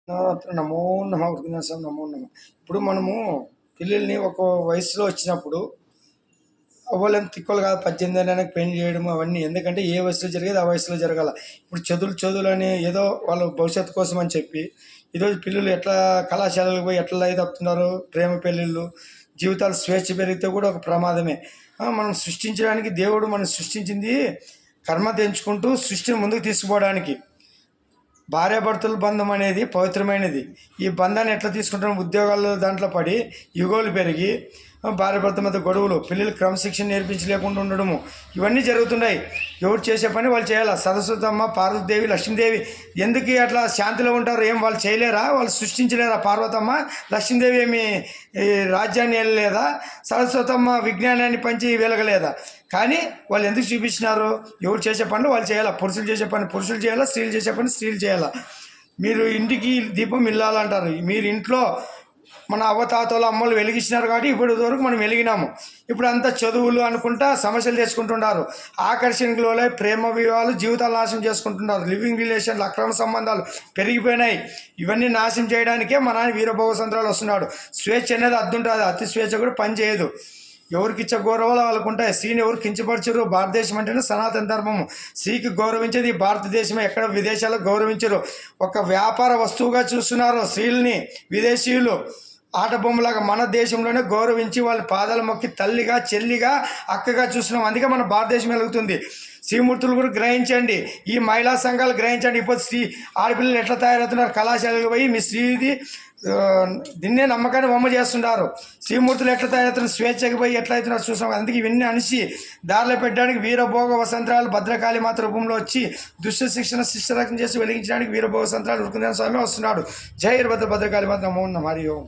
నమో నమః వృద్ధాశ్రమం నమో నమః. ఇప్పుడు మనము పిల్లల్ని ఒక వయసులో వచ్చినప్పుడు అవ్వలేం తిక్కలు కాదు, 18 ఏళ్ళకి పెళ్లి చేయడం అవన్నీ ఎందుకంటే ఏ వయసులో జరిగేది ఆ వయసులో జరగాల. ఇప్పుడు చదువులని ఏదో వాళ్ళ భవిష్యత్తు కోసం అని చెప్పి ఈరోజు పిల్లలు ఎట్లా కళాశాలకు పోయి ఎట్లా తప్పుతున్నారు, ప్రేమ పెళ్ళిళ్ళు, జీవితాలు స్వేచ్ఛ పెరిగితే కూడా ఒక ప్రమాదమే. మనం సృష్టించడానికి దేవుడు మనం సృష్టించింది కర్మ తెంచుకుంటూ సృష్టిని ముందుకు తీసుకుపోవడానికి. భార్యాభర్తల బంధం అనేది పవిత్రమైనది. ఈ బంధాన్ని ఎట్లా తీసుకుంటాం, ఉద్యోగాల్లో దాంట్లో పడి యుగోలు పెరిగి భార్యాభర్త మధ్య గొడవలు, పిల్లలు క్రమశిక్షణ నేర్పించలేకుండా ఉండడము, ఇవన్నీ జరుగుతున్నాయి. ఎవరు చేసే పని వాళ్ళు చేయాలి. సరస్వతమ్మ, పార్వతీదేవి, లక్ష్మీదేవి ఎందుకు అట్లా శాంతిలో ఉంటారు? ఏం వాళ్ళు చేయలేరా? వాళ్ళు సృష్టించలేరా? పార్వతమ్మ, లక్ష్మీదేవి ఏమి రాజ్యాన్ని వెళ్ళలేదా? సరస్వతమ్మ విజ్ఞానాన్ని పంచి వెలగలేదా? కానీ వాళ్ళు ఎందుకు చూపించినారు? ఎవరు చేసే పనులు వాళ్ళు చేయాలి. పురుషులు చేసే పని పురుషులు చేయాలా, స్త్రీలు చేసే పని స్త్రీలు చేయాలా. మీరు ఇంటికి దీపం ఇల్లాలంటారు. మీరు ఇంట్లో మన అవ్వతాతలు అమ్మలు వెలిగించినారు కాబట్టి ఇప్పటి వరకు మనం వెలిగినాము. ఇప్పుడు అంతా చదువులు అనుకుంటా సమస్యలు తెచ్చుకుంటున్నారు. ఆకర్షణలో ప్రేమ వివాహాలు జీవితాలు నాశనం చేసుకుంటున్నారు. లివింగ్ రిలేషన్లు, అక్రమ సంబంధాలు పెరిగిపోయినాయి. ఇవన్నీ నాశనం చేయడానికే మన ఆయన వీరభోగసంత్రాలు వస్తున్నాడు. స్వేచ్ఛ అనేది అద్దుంటుంది, అతి స్వేచ్ఛ కూడా పని చేయదు. ఎవరికి ఇచ్చే గౌరవాలు వాళ్ళకు ఉంటాయి. స్త్రీని ఎవరు కించపరచరు. భారతదేశం అంటేనే సనాతన ధర్మము. స్త్రీకి గౌరవించేది ఈ భారతదేశమే. ఎక్కడ విదేశాల్లో గౌరవించరు. ఒక వ్యాపార వస్తువుగా చూస్తున్నారు స్త్రీలని విదేశీయులు. ఆట బొమ్మలాగా మన దేశంలోనే గౌరవించి వాళ్ళ పాదాలు మొక్కి తల్లిగా, చెల్లిగా, అక్కగా చూస్తున్నాం. అందుకే మన భారతదేశం వెలుగుతుంది. శ్రీమూర్తులు కూడా గ్రహించండి, ఈ మహిళా సంఘాలు గ్రహించండి. ఇప్పుడు ఆడపిల్లలు ఎట్లా తయారవుతున్నారు, కళాశాలకు పోయి మీ స్త్రీది దీన్నే నమ్మకాన్ని బొమ్మ చేస్తున్నారు. శ్రీమూర్తులు ఎట్లా తయారవుతున్నారు, స్వేచ్ఛకి పోయి ఎట్లా అవుతున్నారు చూసాం. అందుకే ఇవన్నీ అనిసి దారిలో పెట్టడానికి వీరభోగ వసంతరాలు భద్రకాళి మాత రూపంలో వచ్చి దుష్ట శిక్షణ శిష్టరక్షణ చేసి వెలిగించడానికి వీరభోగ వసంతరాలు రుకుందేన స్వామి వస్తున్నాడు. జై భద్రకాళి మాత నమో నమః. హరి ఓం.